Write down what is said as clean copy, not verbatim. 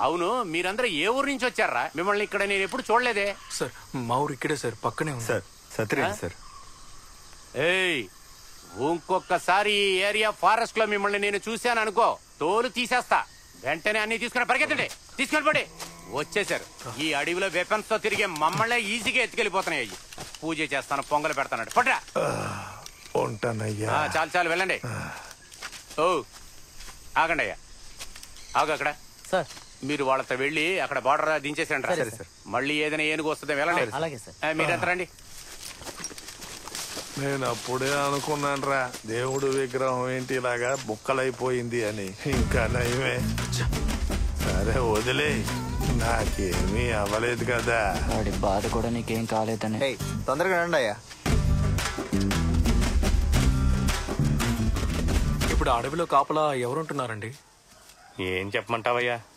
అవును, మీరందరూ ఏ ఊరు నుంచి వచ్చారా? మిమ్మల్ని ఇక్కడ నేను ఎప్పుడు చూడలేదే. సార్ మా ఊరు ఇక్కడే సార్, పక్కనే ఉంది సార్. సత్యరెడ్డి సార్. ఏయ్, ఇంకొకసారి ఈ ఏరియా ఫారెస్ట్ లో మిమ్మల్ని నేను చూశాను అనుకో, తోలు తీసేస్తా. వెంటనే అన్ని తీసుకుని పరిగెత్తండి, తీసుకొని పడి. వచ్చేసారు. ఈ అడవిలో వెపన్స్ తో తిరిగే మమ్మల్ని ఈజీగా ఎత్తుకెళ్ళిపోతున్నాయి. పూజ చేస్తాను, పొంగలు పెడతాను. పట్రా. చాలు చాలు, వెళ్ళండి. ఓ ఆగండి అయ్యా, ఆగు. అక్కడ సార్ మీరు వాళ్ళతో వెళ్ళి అక్కడ బార్డర్ దించేసండి. మళ్ళీ ఏదైనా ఏనుగు వస్తుంది, వెళ్ళండి. అలాగే సార్. మీరు ఎంత రండి. నేను అప్పుడే అనుకున్నాను రా, దేవుడు విగ్రహం ఏంటి ఇలాగా బుక్కలైపోయింది అని. ఇంకా నయమే. సరే వదిలే, నాకేమీ అవ్వలేదు కదా. వాడి బాధ కూడా నీకేం కాలేదని. తొందరగా రండి అయ్యా. ఇప్పుడు అడవిలో కాపలా ఎవరుంటున్నారండి? ఏం చెప్పమంటావయ్యా,